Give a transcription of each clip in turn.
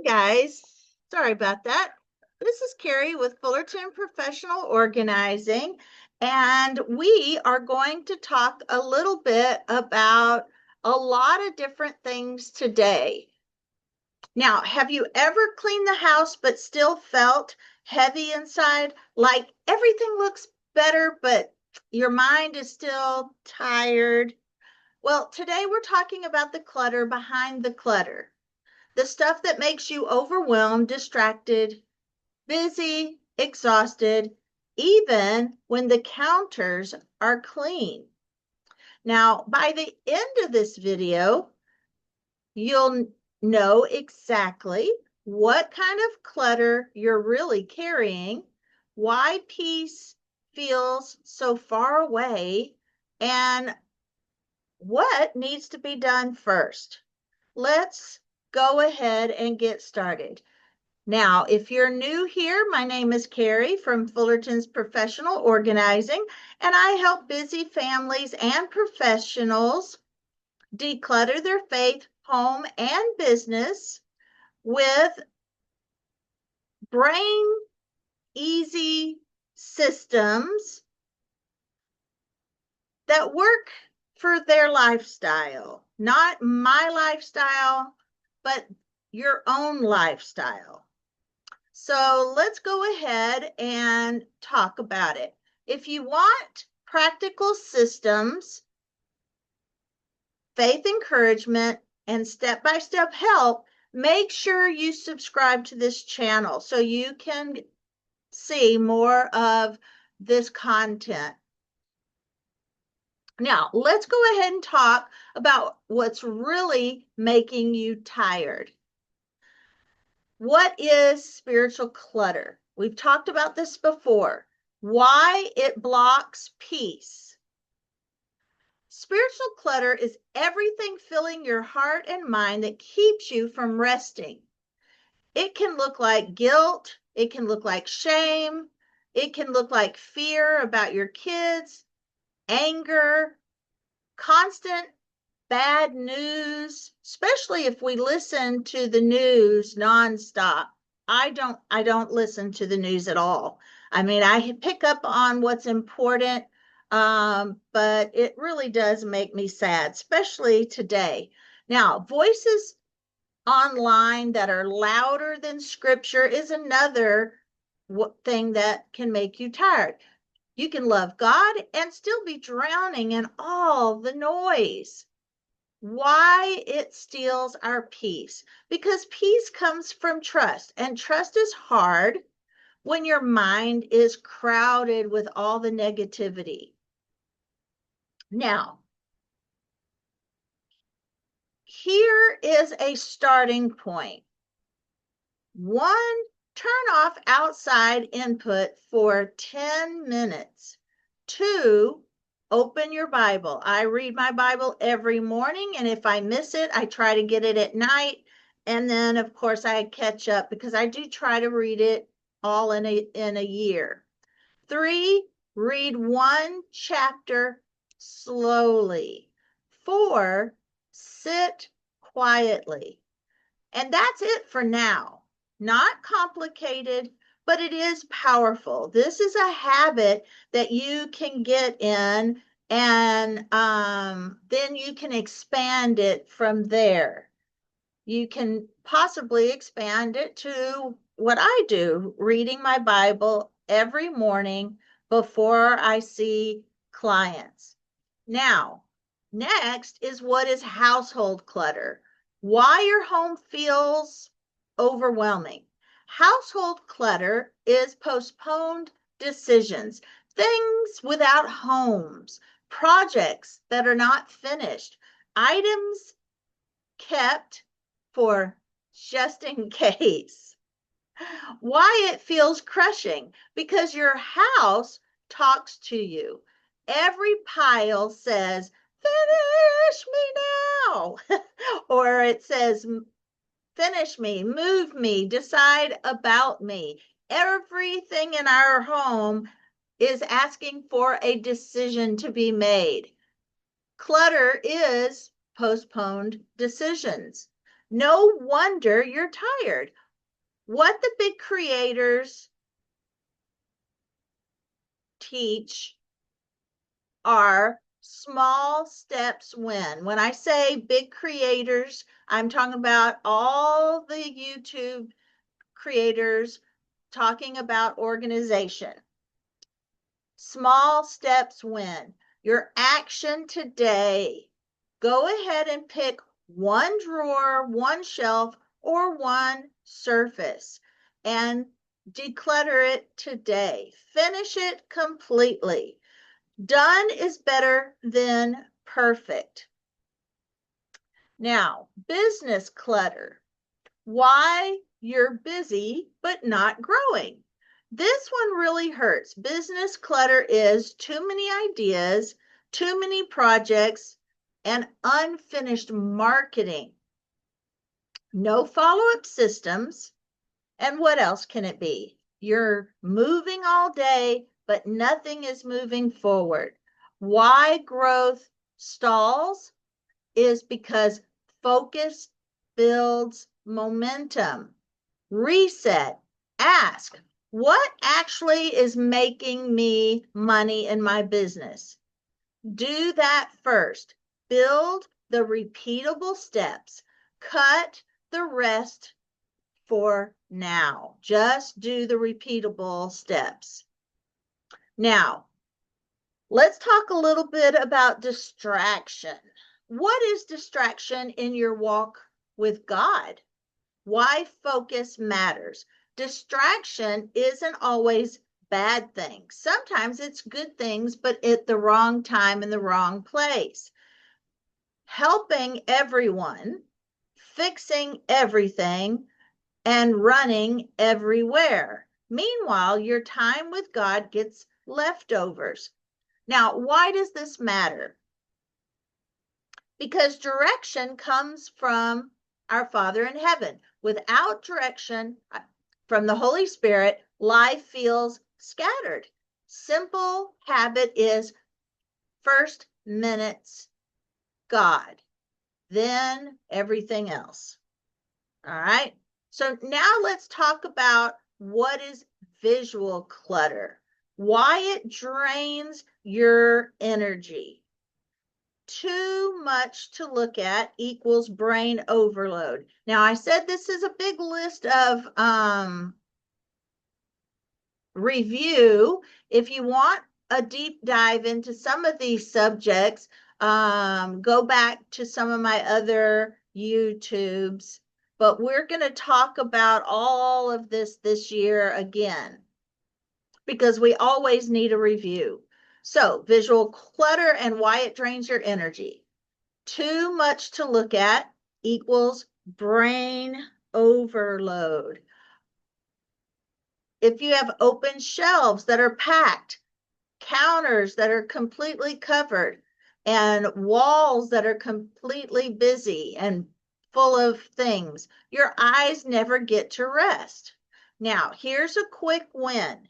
Guys. Sorry about that. This is Carrie with Fullerton Professional Organizing, and we are going to talk a little bit about a lot of different things today. Now, have you ever cleaned the house but still felt heavy inside? Like everything looks better, but your mind is still tired? Well, today we're talking about the clutter behind the clutter. The stuff that makes you overwhelmed, distracted, busy, exhausted, even when the counters are clean. Now, by the end of this video, you'll know exactly what kind of clutter you're really carrying, why peace feels so far away, and what needs to be done first. Let's go ahead and get started. Now, if you're new here, my name is Carrie from Fullerton's Professional Organizing, and I help busy families and professionals declutter their faith, home, and business with brain easy systems that work for their lifestyle, not my lifestyle, but your own lifestyle. So let's go ahead and talk about it. If you want practical systems, faith encouragement, and step-by-step help, make sure you subscribe to this channel so you can see more of this content. Now, let's go ahead and talk about what's really making you tired. What is spiritual clutter? We've talked about this before. Why it blocks peace. Spiritual clutter is everything filling your heart and mind that keeps you from resting. It can look like guilt. It can look like shame. It can look like fear about your kids, anger, constant bad news, especially if we listen to the news nonstop. I don't listen to the news at all. I mean, I pick up on what's important, but it really does make me sad, especially today. Now, voices online that are louder than scripture is another thing that can make you tired. You can love God and still be drowning in all the noise. Why it steals our peace? Because peace comes from trust, and trust is hard when your mind is crowded with all the negativity. Now, here is a starting point. 1, turn off outside input for 10 minutes. 2, open your Bible. I read my Bible every morning, and if I miss it, I try to get it at night. And then, of course, I catch up because I do try to read it all in a year. 3, read 1 chapter slowly. 4, sit quietly. And that's it for now. Not complicated, but it is powerful. This is a habit that you can get in, and then you can expand it from there. You can possibly expand it to what I do, reading my Bible every morning before I see clients. Now, next is what is household clutter. Why your home feels overwhelming. Household clutter is postponed decisions, things without homes, projects that are not finished, items kept for just in case. Why it feels crushing? Because your house talks to you. Every pile says, finish me now. Or it says, finish me, move me, decide about me. Everything in our home is asking for a decision to be made. Clutter is postponed decisions. No wonder you're tired. What the big creators teach are small steps win. When I say big creators, I'm talking about all the YouTube creators talking about organization. Small steps win. Your action today. Go ahead and pick one drawer, one shelf, or one surface and declutter it today. Finish it completely. Done is better than perfect. Now, business clutter. Why you're busy but not growing. This one really hurts. Business clutter is too many ideas, too many projects, and unfinished marketing. No follow-up systems. And what else can it be? You're moving all day, but nothing is moving forward. Why growth stalls is because focus builds momentum. Reset. Ask, what actually is making me money in my business? Do that first. Build the repeatable steps. Cut the rest for now. Just do the repeatable steps. Now, let's talk a little bit about distraction. What is distraction in your walk with God? Why focus matters. Distraction isn't always bad things. Sometimes it's good things, but at the wrong time in the wrong place. Helping everyone, fixing everything, and running everywhere. Meanwhile, your time with God gets leftovers. Now, why does this matter? Because direction comes from our Father in heaven. Without direction from the Holy Spirit, life feels scattered. Simple habit is first minutes God, then everything else. All right. So now let's talk about what is visual clutter, why it drains your energy. Too much to look at equals brain overload. Now, I said this is a big list of review. If you want a deep dive into some of these subjects, go back to some of my other YouTubes. But we're going to talk about all of this year again because we always need a review. So, visual clutter and why it drains your energy. Too much to look at equals brain overload. If you have open shelves that are packed, counters that are completely covered, and walls that are completely busy and full of things, your eyes never get to rest. Now, here's a quick win.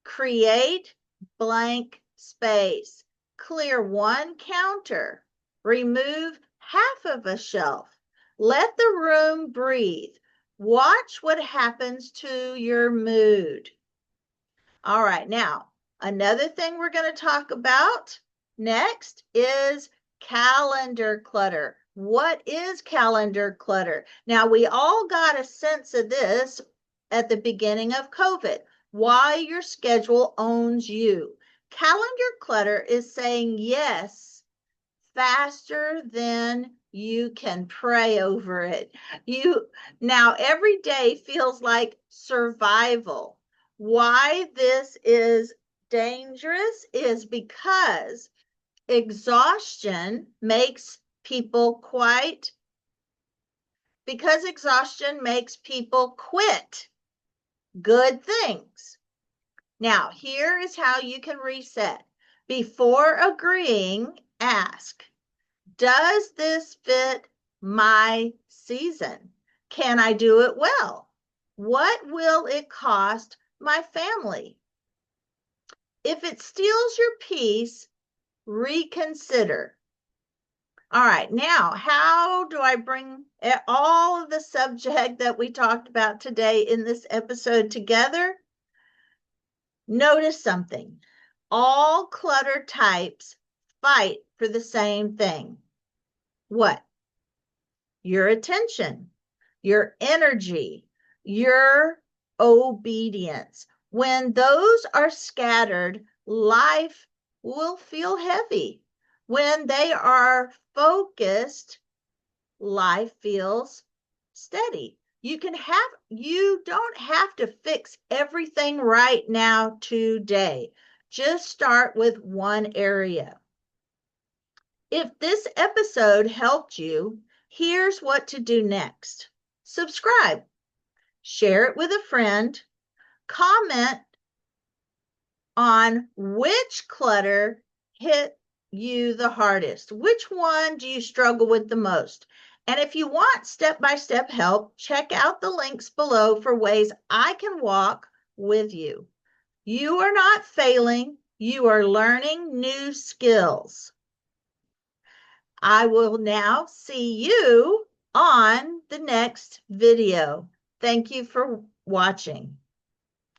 Create blank space. Clear one counter. Remove half of a shelf. Let the room breathe. Watch what happens to your mood. All right, now, another thing we're going to talk about next is calendar clutter. What is calendar clutter? Now, we all got a sense of this at the beginning of COVID. Why your schedule owns you. Calendar clutter is saying yes faster than you can pray over it. Now every day feels like survival. Why this is dangerous is because exhaustion makes people quite because exhaustion makes people quit good things. Now, here is how you can reset. Before agreeing, ask, does this fit my season? Can I do it well? What will it cost my family? If it steals your peace, reconsider. All right, now how do I bring all of the subject that we talked about today in this episode together? Notice something. All clutter types fight for the same thing. What? Your attention, your energy, your obedience. When those are scattered, life will feel heavy. When they are focused, life feels steady. You don't have to fix everything right now today. Just start with one area. If this episode helped you, here's what to do next. Subscribe, share it with a friend, comment on which clutter hit you the hardest. Which one do you struggle with the most? And if you want step-by-step help, check out the links below for ways I can walk with you. You are not failing, you are learning new skills. I will now see you on the next video. Thank you for watching.